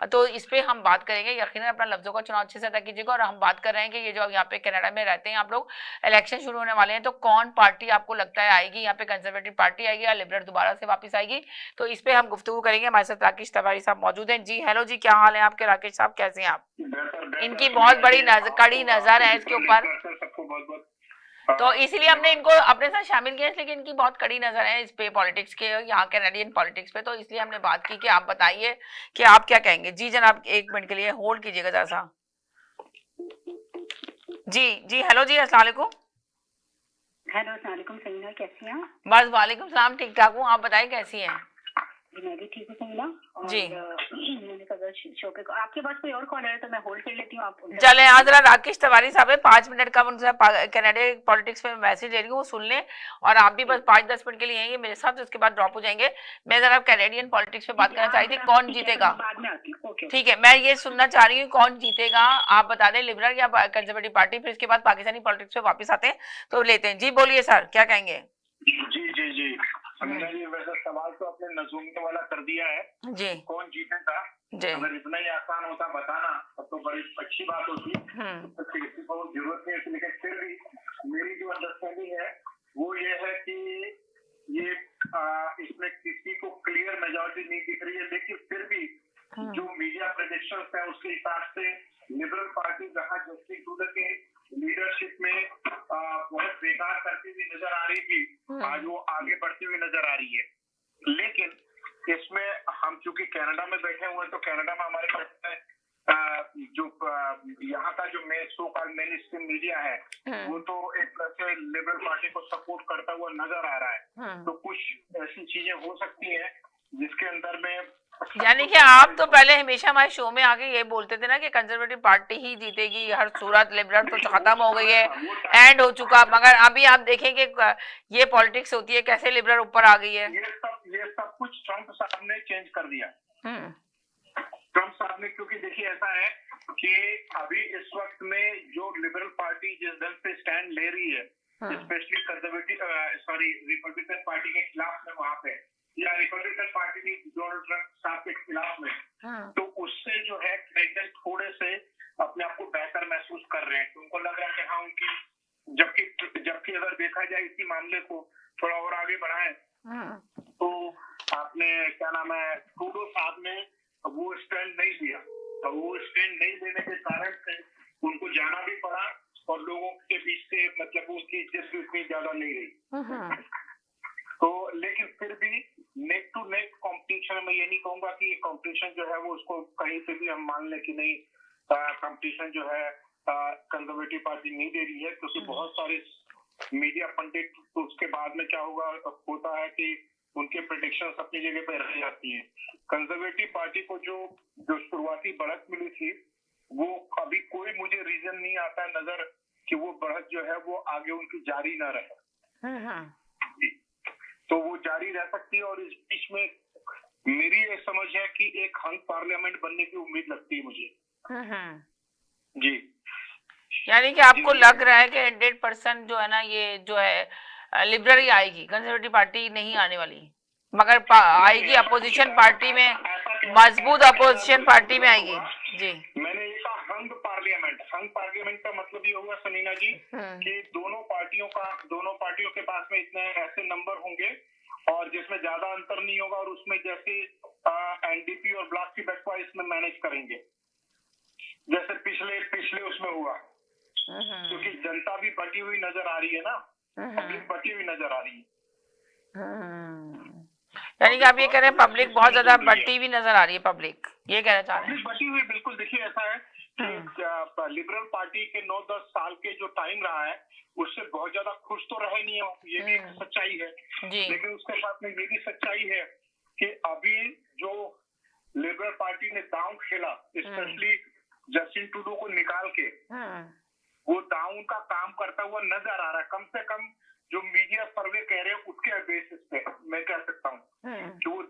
तो इस पे हम बात करेंगे। यकीनन अपना लफ्जों का चुनाव अच्छे से अदा कीजिएगा। और हम बात कर रहे हैं कि ये जो यहाँ पे कनाडा में रहते हैं आप लोग, इलेक्शन शुरू होने वाले हैं, तो कौन पार्टी आपको लगता है आएगी यहाँ पे? कंजर्वेटिव पार्टी आएगी या लिबरल दोबारा से वापस आएगी? तो इस पे हम गुफ्तगू करेंगे। हमारे साथ राकेश तिवारी साहब मौजूद हैं। जी हेलो जी, क्या हाल है आपके राकेश साहब, कैसे हैं आप? इनकी बहुत बड़ी कड़ी नजर है इसके ऊपर, तो इसीलिए हमने इनको अपने साथ शामिल किया, इसलिए इनकी बहुत कड़ी नजर है इस पे, पॉलिटिक्स के, यहाँ कैनेडियन पॉलिटिक्स पे। तो इसलिए हमने बात की कि आप बताइए कि आप क्या कहेंगे। जी जनाब, एक मिनट के लिए होल्ड कीजिएगा जरा सा। जी जी हेलो जी, अस्सलाम वालेकुम। हेलो अस्सलाम वालेकुम समीना, कैसी हैं आप? बस वालेकुम सलाम, ठीक ठाक हूँ, आप बताइए कैसी हैं? मैं भी ठीक हूँ समीना। और जी मैंने कहा शो पे आपके पास कोई और कॉल है तो मैं होल्ड कर लेती हूँ। आप चले, हाँ जरा राकेश तिवारी साहब है, 5 मिनट का उनसे कनाडा पॉलिटिक्स में मैसेज ले रही हूँ, वो सुन लें। और आप भी बस 5-10 मिनट के लिए आएंगे मेरे साथ, उसके बाद ड्रॉप हो जाएंगे। मैं जरा कैनेडियन पॉलिटिक्स पे बात करना चाह रही थी, कौन जीतेगा। बाद में आती हूँ। ठीक है, मैं ये सुनना चाह रही हूँ कौन जीतेगा, आप बता दें, लिबरल या कंजर्वेटिव पार्टी। फिर इसके बाद पाकिस्तानी पॉलिटिक्स पे वापस आते हैं, तो लेते हैं। जी बोलिए सर, क्या कहेंगे? जी जी जी समीना जी, वैसे सवाल तो आपने नजूमने वाला कर दिया है जी कौन जीतेगा। जी अगर इतना ही आसान होता बताना तब तो बड़ी अच्छी बात होती। तो किसी को जरूरत नहीं है, लेकिन फिर भी मेरी जो अंडरस्टैंडिंग है वो ये है कि ये इसमें किसी को क्लियर मेजॉरिटी नहीं दिख रही है, लेकिन फिर भी जो मीडिया प्रेडिक्शंस है उसके हिसाब से लिबरल पार्टी जहाँ जस्टिन ट्रूडो के लीडरशिप में बहुत बेकार करती हुई नजर आ रही थी, आज वो आगे बढ़ती हुई नजर आ रही है। लेकिन इसमें हम चूंकि कनाडा में बैठे हुए हैं, तो कनाडा में हमारे पास जो यहाँ का जो so called main stream media है वो तो एक तरह से लिबरल पार्टी को सपोर्ट करता हुआ नजर आ रहा है। तो कुछ ऐसी चीजें हो सकती हैं जिसके अंदर में, यानी कि आप तो पहले हमेशा हमारे शो में आके ये बोलते थे ना कि कंजर्वेटिव पार्टी ही जीतेगी हर सूरत, लिबरल तो खत्म हो गई है, एंड हो चुका। मगर अभी आप देखेंगे ये पॉलिटिक्स होती है, कैसे लिबरल ऊपर आ गई है। ये सब कुछ ट्रम्प साहब ने चेंज कर दिया। ट्रम्प साहब ने, क्योंकि देखिए ऐसा है कि अभी इस वक्त में जो लिबरल पार्टी जिस ढंग से स्टैंड ले रही है, स्पेशली कंजर्वेटिव रिपब्लिकन पार्टी के खिलाफ में वहां पे, या रिपब्लिकन पार्टी भी डोनाल्ड ट्रम्प साहब के खिलाफ में, तो उससे जो है कैंडिडेट थोड़े से अपने आप को बेहतर महसूस कर रहे हैं। तो उनको लग रहा है कि हाँ उनकी, जबकि अगर देखा जाए इसी मामले को थोड़ा और आगे बढ़ाएं तो आपने क्या नाम है, ट्रूडो साहब ने वो स्टैंड नहीं लिया, तो वो स्टैंड नहीं लेने के कारण से उनको जाना भी पड़ा और लोगों के बीच से मतलब उसकी इज्जत भी उतनी ज्यादा नहीं रही। तो लेकिन फिर भी नेक टू नेक कंपटीशन, मैं ये नहीं कहूंगा कि कंपटीशन जो है वो उसको कहीं से भी हम मान लें कि नहीं, कंपटीशन जो है कंजर्वेटिव पार्टी नहीं दे रही है, क्योंकि बहुत सारे मीडिया पंडित, तो उसके बाद में क्या होता है कि उनके प्रेडिक्शंस अपनी जगह पर रह जाती हैं। कंजर्वेटिव पार्टी को जो शुरुआती बढ़त मिली थी, वो अभी कोई मुझे रीजन नहीं आता नजर कि वो बढ़त जो है वो आगे उनकी जारी ना रहे। तो वो जारी रह सकती है, और इस बीच में मेरी ये समझ है कि एक हंग पार्लियामेंट बनने की उम्मीद लगती है मुझे। जी, यानी कि आपको लग रहा है कि 100% जो है ना, ये जो है लिबरल ही आएगी, कंजर्वेटिव पार्टी नहीं आने वाली, मगर आएगी अपोजिशन पार्टी में, मजबूत अपोजिशन पार्टी में आएगी। जी, मैंने ये कहा हंग पार्लियामेंट का मतलब ये होगा सनीना जी कि दोनों पार्टियों के पास में इतने ऐसे नंबर होंगे और जिसमें ज्यादा अंतर नहीं होगा, और उसमें जैसे एनडीपी और ब्लॉक की बसपा इसमें मैनेज करेंगे जैसे पिछले उसमें हुआ, क्योंकि जनता भी बटी हुई नजर आ रही है ना, पब्लिक बटी हुई नजर आ रही है। यानी कि आप ये कह रहे हैं पब्लिक बहुत ज्यादा बटी हुई नजर आ रही है, पब्लिक ये कहना चाह रहे हैं? बटी हुई, बिल्कुल। देखिए ऐसा है कि लिबरल पार्टी के 9-10 साल के जो टाइम रहा है उससे बहुत ज्यादा खुश तो रहे नहीं हो, ये भी एक सच्चाई है। लेकिन उसके साथ में ये भी सच्चाई है कि अभी जो लिबरल पार्टी ने दांव खेला, स्पेशली जस्टिन ट्रूडो को निकाल के, वो दांव का काम करता हुआ नजर आ रहा है। कम से कम जो मीडिया सर्वे कह रहे हैं उसके बेसिस पे मैं कह सकता हूँ कि वो